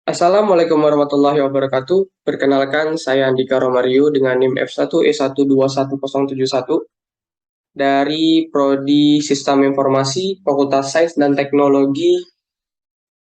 Assalamualaikum warahmatullahi wabarakatuh. Perkenalkan, saya Andika Romario dengan NIM F1E1211071 dari Prodi Sistem Informasi Fakultas Sains dan Teknologi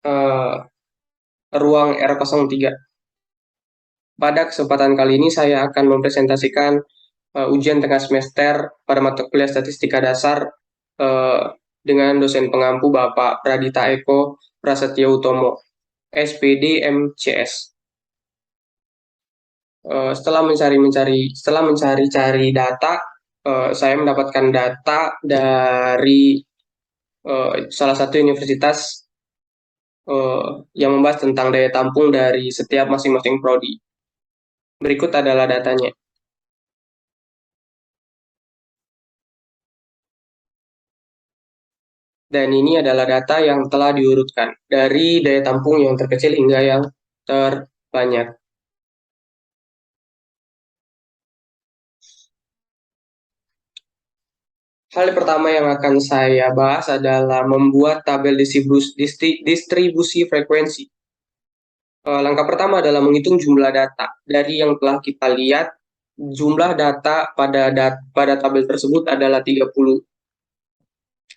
eh, Ruang R03. Pada kesempatan kali ini saya akan mempresentasikan ujian tengah semester pada mata kuliah Statistika Dasar eh, dengan dosen pengampu Bapak Pradita Eko Prasetyo Utomo, SPD MCS. Setelah mencari-cari data, saya mendapatkan data dari salah satu universitas yang membahas tentang daya tampung dari setiap masing-masing prodi. Berikut adalah datanya. Dan ini adalah data yang telah diurutkan dari daya tampung yang terkecil hingga yang terbanyak. Hal pertama yang akan saya bahas adalah membuat tabel distribusi frekuensi. Langkah pertama adalah menghitung jumlah data. Dari yang telah kita lihat, jumlah data pada tabel tersebut adalah 30.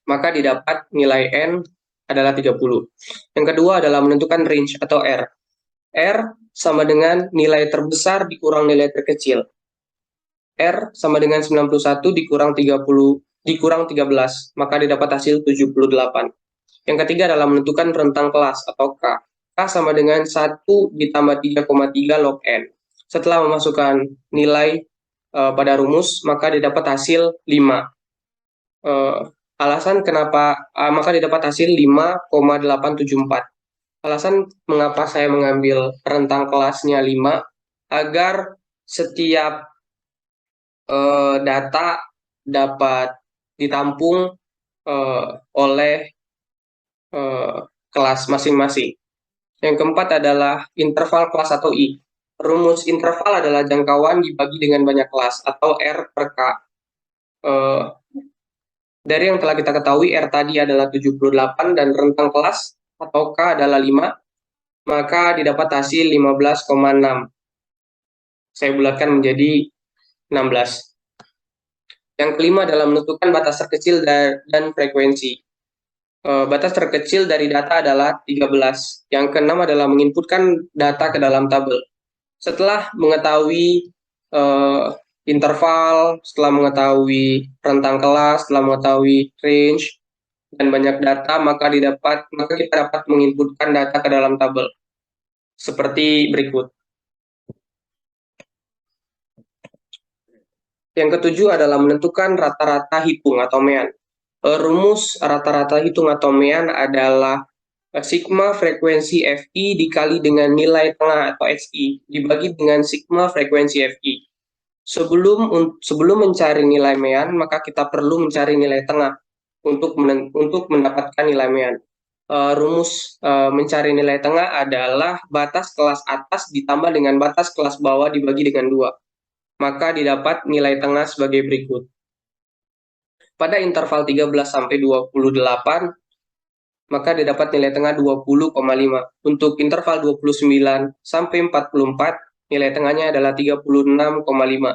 Maka didapat nilai N adalah 30. Yang kedua adalah menentukan range atau R. R sama dengan nilai terbesar dikurang nilai terkecil. R sama dengan 91 dikurang 30 dikurang 13, maka didapat hasil 78. Yang ketiga adalah menentukan rentang kelas atau K. K sama dengan 1 ditambah 3,3 log N. Setelah memasukkan nilai pada rumus, maka didapat hasil 5. Alasan kenapa, maka didapat hasil 5,874. Alasan mengapa saya mengambil rentang kelasnya 5, agar setiap data dapat ditampung oleh kelas masing-masing. Yang keempat adalah interval kelas atau I. Rumus interval adalah jangkauan dibagi dengan banyak kelas atau R per K. Dari yang telah kita ketahui, R tadi adalah 78 dan rentang kelas atau K adalah 5, maka didapat hasil 15,6. Saya bulatkan menjadi 16. Yang kelima adalah menentukan batas terkecil dan frekuensi. Batas terkecil dari data adalah 13. Yang keenam adalah menginputkan data ke dalam tabel. Setelah mengetahui interval, setelah mengetahui rentang kelas, setelah mengetahui range, dan banyak data, maka kita dapat menginputkan data ke dalam tabel. Seperti berikut. Yang ketujuh adalah menentukan rata-rata hitung atau mean. Rumus rata-rata hitung atau mean adalah sigma frekuensi Fi dikali dengan nilai tengah atau Xi dibagi dengan sigma frekuensi Fi. Sebelum mencari nilai mean, maka kita perlu mencari nilai tengah untuk mendapatkan nilai mean. Rumus mencari nilai tengah adalah batas kelas atas ditambah dengan batas kelas bawah dibagi dengan 2. Maka didapat nilai tengah sebagai berikut. Pada interval 13 sampai 28, maka didapat nilai tengah 20,5. Untuk interval 29 sampai 44, nilai tengahnya adalah 36,5.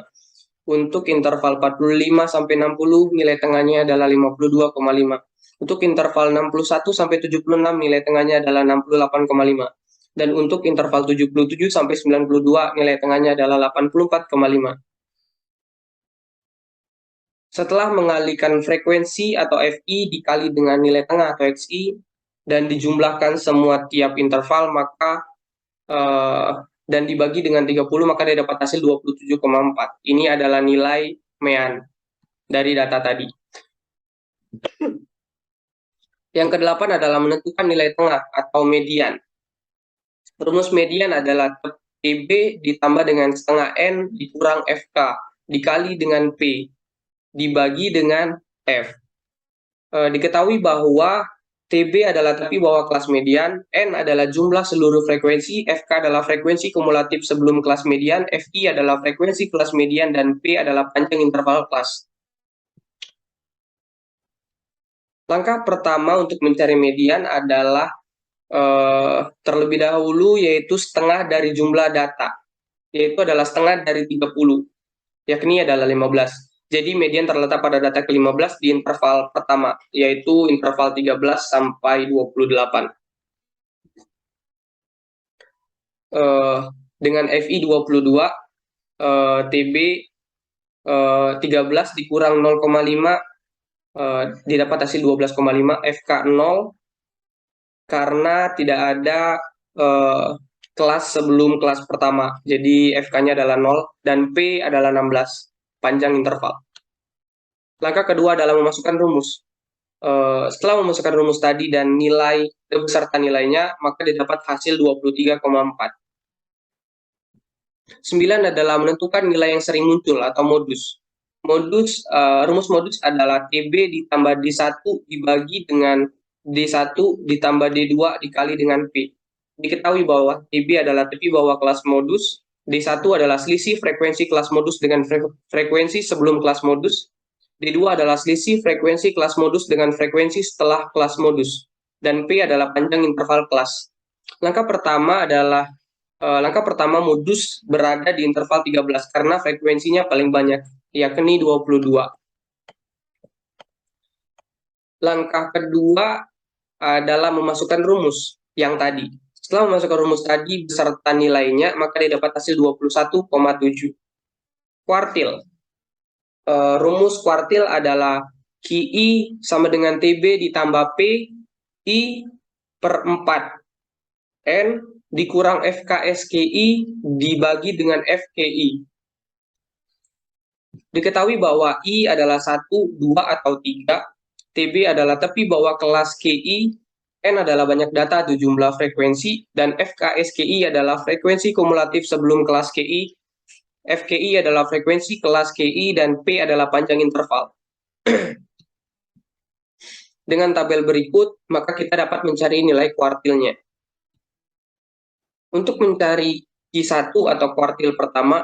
Untuk interval 45 sampai 60, nilai tengahnya adalah 52,5. Untuk interval 61 sampai 76, nilai tengahnya adalah 68,5. Dan untuk interval 77 sampai 92, nilai tengahnya adalah 84,5. Setelah mengalihkan frekuensi atau Fi dikali dengan nilai tengah atau Xi dan dijumlahkan semua tiap interval, maka dan dibagi dengan 30, maka dia dapat hasil 27,4. Ini adalah nilai mean dari data tadi. Yang kedelapan adalah menentukan nilai tengah atau median. Rumus median adalah TB ditambah dengan setengah N dikurang FK dikali dengan P dibagi dengan F. Diketahui bahwa TB adalah tepi bawah kelas median, N adalah jumlah seluruh frekuensi, FK adalah frekuensi kumulatif sebelum kelas median, FI adalah frekuensi kelas median, dan P adalah panjang interval kelas. Langkah pertama untuk mencari median adalah terlebih dahulu, yaitu setengah dari jumlah data, yaitu adalah setengah dari 30, yakni adalah 15. Jadi median terletak pada data ke-15 di interval pertama, yaitu interval 13 sampai 28. Dengan FI 22, TB 13 dikurang 0,5, didapat hasil 12,5, FK 0, karena tidak ada kelas sebelum kelas pertama. Jadi FK-nya adalah 0 dan P adalah 16, panjang interval. Langkah kedua adalah memasukkan rumus. Setelah memasukkan rumus tadi dan nilai beserta nilainya, maka didapat hasil 23,4. 9 adalah menentukan nilai yang sering muncul atau modus. Rumus modus adalah TB ditambah D1 dibagi dengan D1 ditambah D2 dikali dengan P. Diketahui bahwa TB adalah tepi bawah kelas modus, D1 adalah selisih frekuensi kelas modus dengan frekuensi sebelum kelas modus, D2 adalah selisih frekuensi kelas modus dengan frekuensi setelah kelas modus, dan P adalah panjang interval kelas. Langkah pertama modus berada di interval 13 karena frekuensinya paling banyak, yakni 22. Langkah kedua adalah memasukkan rumus yang tadi. Setelah memasukkan rumus tadi beserta nilainya, maka didapat hasil 21,7. Kuartil. Rumus kuartil adalah QI sama dengan TB ditambah P, I per 4. N dikurang FKSKI dibagi dengan FKI. Diketahui bahwa I adalah 1, 2, atau 3, TB adalah tepi bawah kelas KI, N adalah banyak data atau jumlah frekuensi, dan FKSKI adalah frekuensi kumulatif sebelum kelas KI, FKI adalah frekuensi kelas KI, dan P adalah panjang interval. Dengan tabel berikut, maka kita dapat mencari nilai kuartilnya. Untuk mencari Q1 atau kuartil pertama,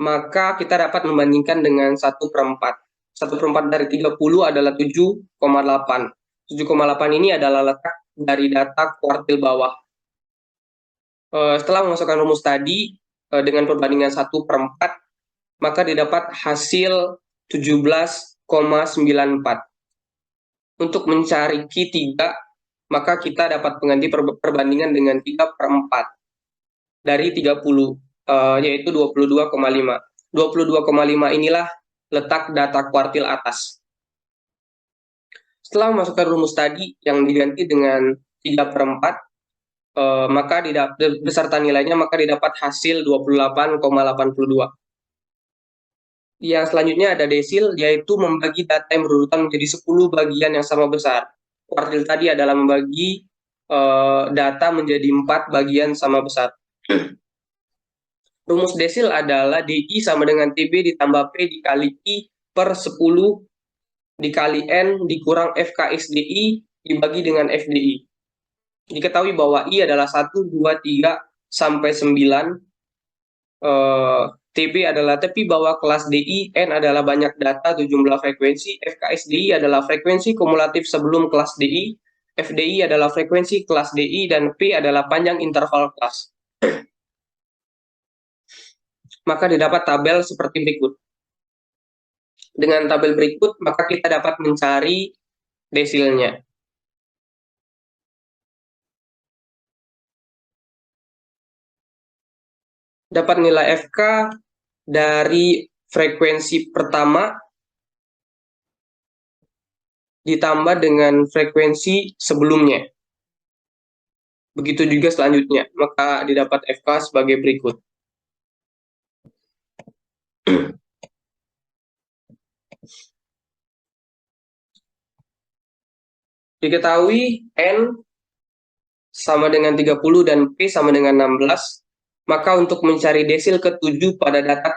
maka kita dapat membandingkan dengan 1/4. 1/4 dari 30 adalah 7,8. 7,8 ini adalah letak dari data kuartil bawah. Setelah memasukkan rumus tadi dengan perbandingan 1/4, maka didapat hasil 17,94. Untuk mencari Q3, maka kita dapat mengganti perbandingan dengan 3/4 dari 30, yaitu 22,5. 22,5 inilah letak data kuartil atas. Setelah memasukkan rumus tadi yang diganti dengan 3/4, maka beserta nilainya, maka didapat hasil 28,82. Yang selanjutnya ada desil, yaitu membagi data yang berurutan menjadi 10 bagian yang sama besar. Kuartil tadi adalah membagi data menjadi 4 bagian sama besar. Rumus desil adalah DI sama dengan TB ditambah P dikali I per 10 dikali N dikurang FKSDI dibagi dengan FDI. Diketahui bahwa I adalah 1, 2, 3, sampai 9. TB adalah tepi bawah kelas DI, N adalah banyak data atau jumlah frekuensi, FKSDI adalah frekuensi kumulatif sebelum kelas DI, FDI adalah frekuensi kelas DI, dan P adalah panjang interval kelas. Maka didapat tabel seperti berikut. Dengan tabel berikut, maka kita dapat mencari desilnya. Dapat nilai FK dari frekuensi pertama ditambah dengan frekuensi sebelumnya. Begitu juga selanjutnya, maka didapat FK sebagai berikut. Diketahui N sama dengan 30 dan P sama dengan 16, maka untuk mencari desil ke-7 pada data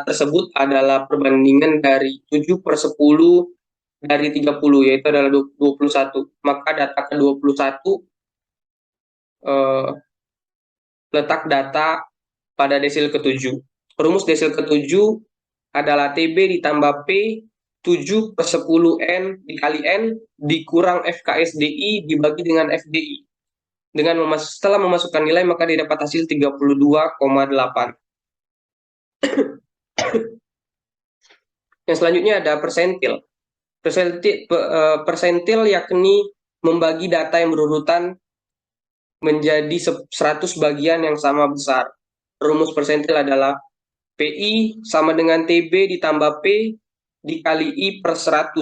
tersebut adalah perbandingan dari 7/10 dari 30, yaitu adalah 21. Maka data ke-21 letak data pada desil ke-7. Rumus desil ke-7 adalah TB ditambah P 7/10N dikali N dikurang FKSDI dibagi dengan FDI. Setelah memasukkan nilai, maka didapat hasil 32,8. Yang selanjutnya ada persentil. Persentil yakni membagi data yang berurutan menjadi 100 bagian yang sama besar. Rumus persentil adalah PI sama dengan TB ditambah P dikali I per 100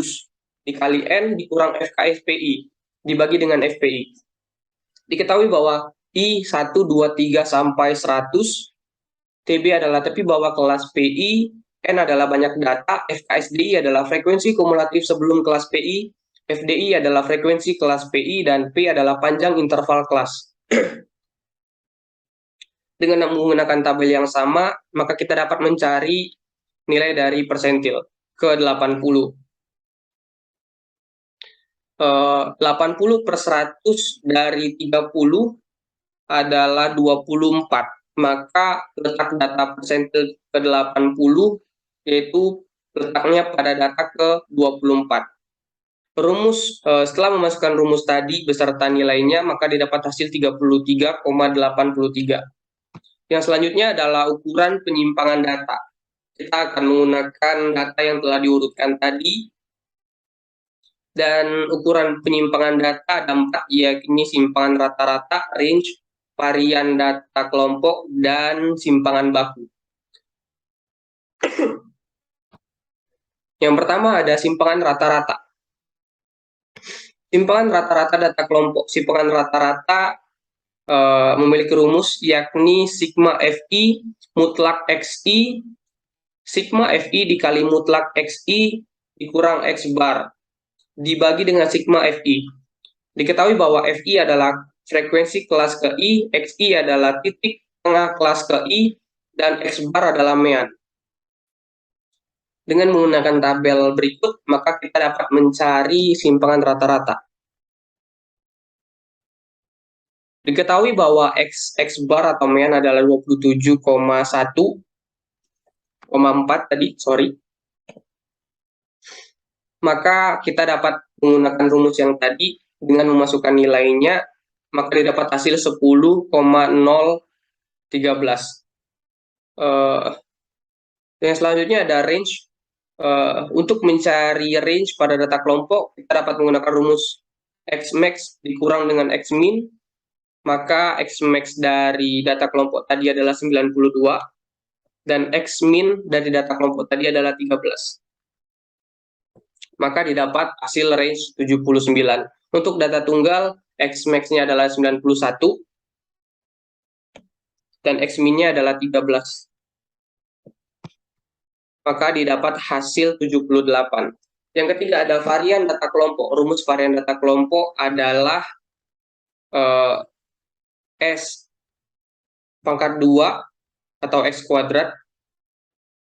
dikali N dikurang FKSPI dibagi dengan FPI. Diketahui bahwa I 1, 2, 3 sampai 100, TB adalah tepi bawah kelas PI, N adalah banyak data, FKSDI adalah frekuensi kumulatif sebelum kelas PI, FDI adalah frekuensi kelas PI, dan P adalah panjang interval kelas. Dengan menggunakan tabel yang sama, maka kita dapat mencari nilai dari persentil ke 80. 80 per 100 dari 30 adalah 24. Maka letak data persentil ke 80 yaitu letaknya pada data ke 24. Setelah memasukkan rumus tadi beserta nilainya, maka didapat hasil 33,83. Yang selanjutnya adalah ukuran penyimpangan data. Kita akan menggunakan data yang telah diurutkan tadi, dan ukuran penyimpangan data ada 4, yakni simpangan rata-rata, range, varian data kelompok, dan simpangan baku. Yang pertama ada simpangan rata-rata. Simpangan rata-rata data kelompok. Simpangan rata-rata memiliki rumus yakni sigma Fi mutlak Xi, sigma Fi dikali mutlak Xi dikurang X bar dibagi dengan sigma Fi. Diketahui bahwa Fi adalah frekuensi kelas ke I, Xi adalah titik tengah kelas ke I, dan X bar adalah mean. Dengan menggunakan tabel berikut, maka kita dapat mencari simpangan rata-rata. Diketahui bahwa X bar atau mean adalah 27,1,4 tadi, sorry. Maka kita dapat menggunakan rumus yang tadi dengan memasukkan nilainya, maka didapat hasil 10,013. Yang selanjutnya ada range. Untuk mencari range pada data kelompok, kita dapat menggunakan rumus Xmax dikurang dengan Xmin. Maka Xmax dari data kelompok tadi adalah 92, dan Xmin dari data kelompok tadi adalah 13. Maka didapat hasil range 79. Untuk data tunggal, Xmax-nya adalah 91, dan Xmin-nya adalah 13. Maka didapat hasil 78. Yang ketiga ada varian data kelompok. Rumus varian data kelompok adalah S pangkat 2 atau X kuadrat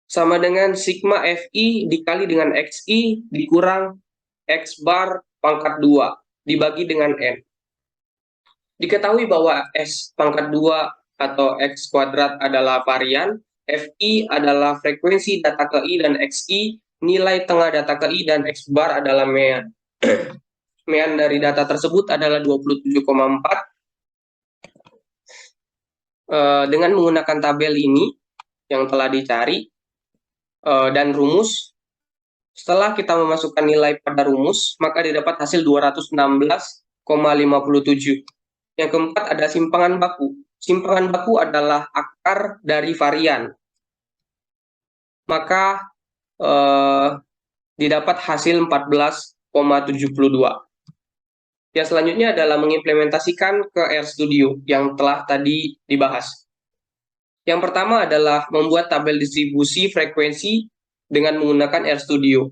sama dengan sigma Fi dikali dengan Xi dikurang X bar pangkat 2 dibagi dengan N. Diketahui bahwa S pangkat 2 atau X kuadrat adalah varian, Fi adalah frekuensi data ke I dan Xi, nilai tengah data ke I, dan X bar adalah mean. Mean dari data tersebut adalah 27,4. Dengan menggunakan tabel ini yang telah dicari dan rumus, setelah kita memasukkan nilai pada rumus, maka didapat hasil 216,57. Yang keempat ada simpangan baku. Simpangan baku adalah akar dari varian. Maka didapat hasil 14,72. Yang selanjutnya adalah mengimplementasikan ke RStudio yang telah tadi dibahas. Yang pertama adalah membuat tabel distribusi frekuensi dengan menggunakan RStudio.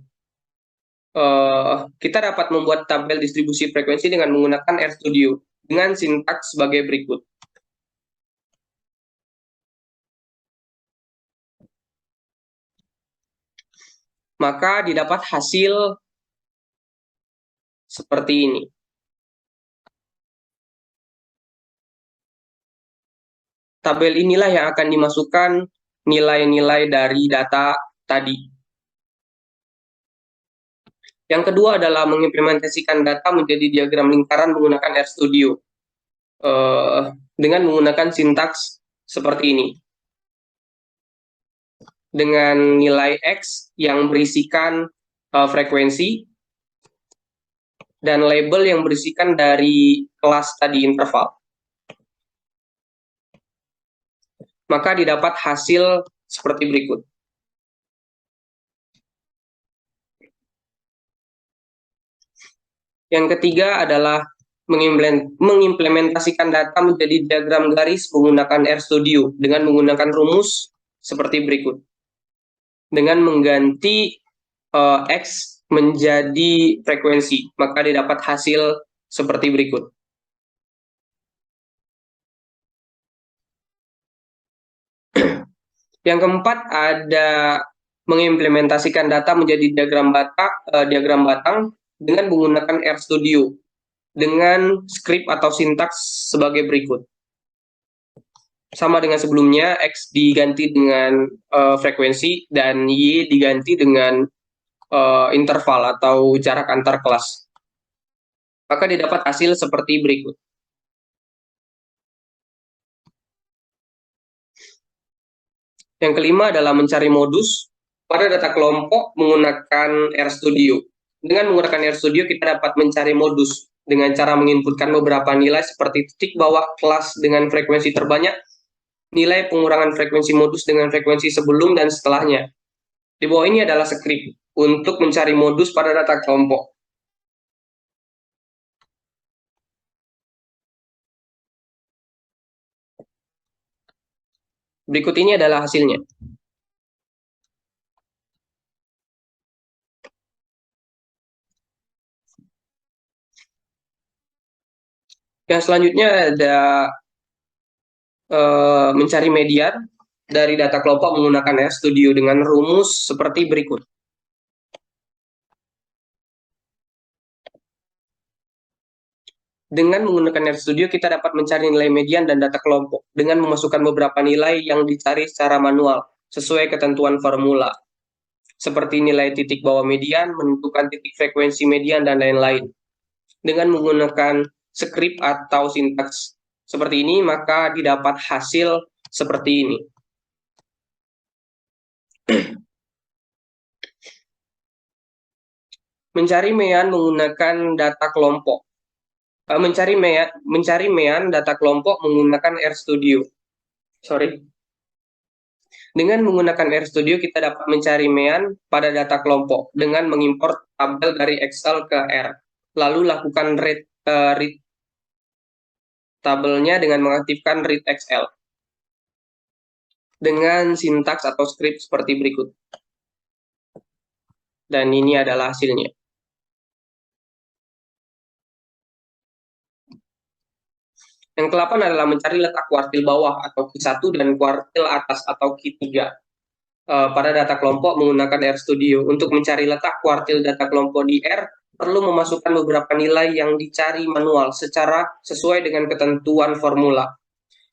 Kita dapat membuat tabel distribusi frekuensi dengan menggunakan RStudio dengan sintaks sebagai berikut. Maka didapat hasil seperti ini. Tabel inilah yang akan dimasukkan nilai-nilai dari data tadi. Yang kedua adalah mengimplementasikan data menjadi diagram lingkaran menggunakan RStudio dengan menggunakan sintaks seperti ini. Dengan nilai X yang berisikan frekuensi dan label yang berisikan dari kelas tadi interval. Maka didapat hasil seperti berikut. Yang ketiga adalah mengimplementasikan data menjadi diagram garis menggunakan RStudio dengan menggunakan rumus seperti berikut. Dengan mengganti X menjadi frekuensi, maka didapat hasil seperti berikut. Yang keempat ada mengimplementasikan data menjadi diagram batang dengan menggunakan RStudio dengan skrip atau sintaks sebagai berikut. Sama dengan sebelumnya, X diganti dengan frekuensi dan Y diganti dengan interval atau jarak antar kelas. Maka didapat hasil seperti berikut. Yang kelima adalah mencari modus pada data kelompok menggunakan RStudio. Dengan menggunakan RStudio, kita dapat mencari modus dengan cara menginputkan beberapa nilai seperti titik bawah kelas dengan frekuensi terbanyak, nilai pengurangan frekuensi modus dengan frekuensi sebelum dan setelahnya. Di bawah ini adalah skrip untuk mencari modus pada data kelompok. Berikut ini adalah hasilnya. Yang selanjutnya ada mencari median dari data kelompok menggunakan RStudio dengan rumus seperti berikut. Dengan menggunakan RStudio, kita dapat mencari nilai median dan data kelompok dengan memasukkan beberapa nilai yang dicari secara manual sesuai ketentuan formula. Seperti nilai titik bawah median, menentukan titik frekuensi median, dan lain-lain. Dengan menggunakan skrip atau sintaks seperti ini, maka didapat hasil seperti ini. Mencari mean menggunakan data kelompok. Mencari mean data kelompok menggunakan RStudio. Dengan menggunakan RStudio, kita dapat mencari mean pada data kelompok dengan mengimport tabel dari Excel ke R. Lalu lakukan read tabelnya dengan mengaktifkan read XL. Dengan sintaks atau skrip seperti berikut. Dan ini adalah hasilnya. Yang ke-8 adalah mencari letak kuartil bawah atau Q1 dan kuartil atas atau Q3 pada data kelompok menggunakan RStudio. Untuk mencari letak kuartil data kelompok di R, perlu memasukkan beberapa nilai yang dicari manual secara sesuai dengan ketentuan formula.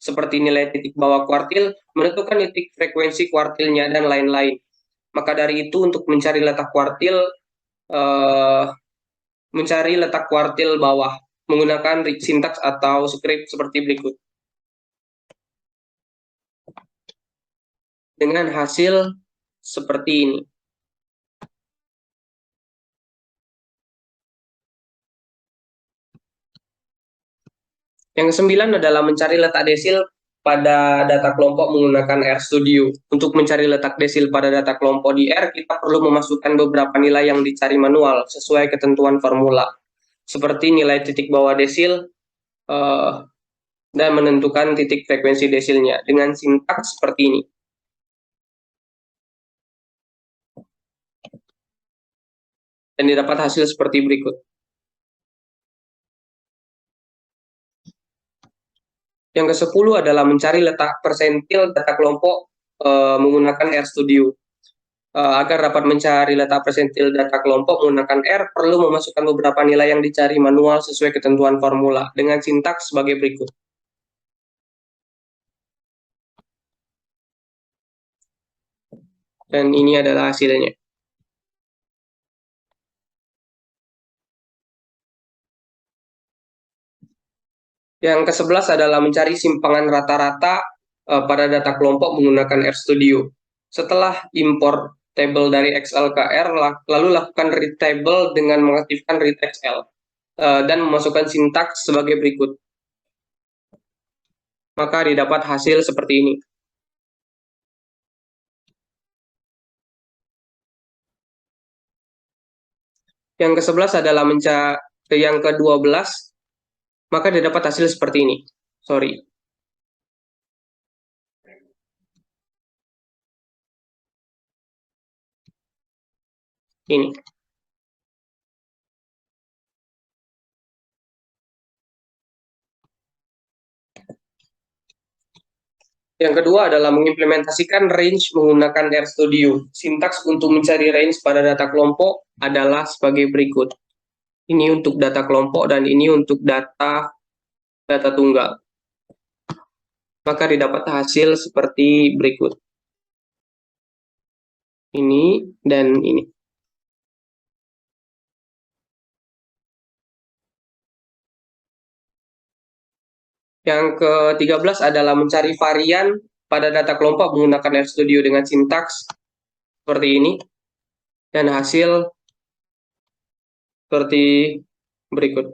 Seperti nilai titik bawah kuartil, menentukan titik frekuensi kuartilnya, dan lain-lain. Maka dari itu, untuk mencari letak kuartil bawah menggunakan sintaks atau skrip seperti berikut. Dengan hasil seperti ini. Yang ke-9 adalah mencari letak desil pada data kelompok menggunakan RStudio. Untuk mencari letak desil pada data kelompok di R, kita perlu memasukkan beberapa nilai yang dicari manual sesuai ketentuan formula. Seperti nilai titik bawah desil dan menentukan titik frekuensi desilnya dengan sintaks seperti ini. Dan didapat hasil seperti berikut. Yang ke-10 adalah mencari letak persentil data kelompok menggunakan RStudio. Agar dapat mencari letak persentil data kelompok menggunakan R, perlu memasukkan beberapa nilai yang dicari manual sesuai ketentuan formula dengan sintaks sebagai berikut. Dan ini adalah hasilnya. Yang ke-11 adalah mencari simpangan rata-rata pada data kelompok menggunakan RStudio. Setelah import table dari Excel ke R, lalu lakukan read table dengan mengaktifkan read Excel dan memasukkan sintaks sebagai berikut. Maka didapat hasil seperti ini. Yang ke-11 adalah yang ke-12, maka didapat hasil seperti ini. Sorry. Ini. Yang kedua adalah mengimplementasikan range menggunakan RStudio. Sintaks untuk mencari range pada data kelompok adalah sebagai berikut. Ini untuk data kelompok dan ini untuk data tunggal. Maka didapat hasil seperti berikut. Ini dan ini. Yang ke-13 adalah mencari varian pada data kelompok menggunakan RStudio dengan sintaks seperti ini. Dan hasil seperti berikut.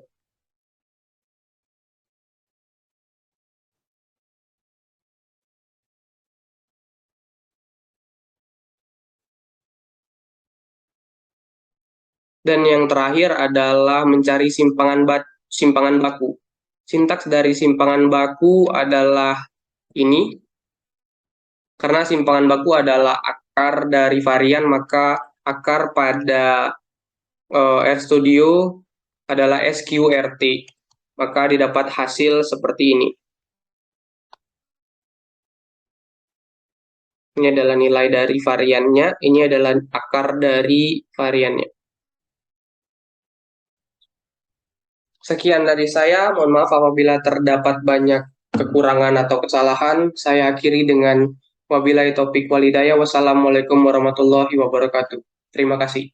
Dan yang terakhir adalah mencari simpangan baku. Sintaks dari simpangan baku adalah ini. Karena simpangan baku adalah akar dari varian, maka akar pada RStudio adalah SQRT. Maka didapat hasil seperti ini. Ini adalah nilai dari variannya, ini adalah akar dari variannya. Sekian dari saya, mohon maaf apabila terdapat banyak kekurangan atau kesalahan. Saya akhiri dengan wabillahi taufik walhidayah. Wassalamualaikum warahmatullahi wabarakatuh. Terima kasih.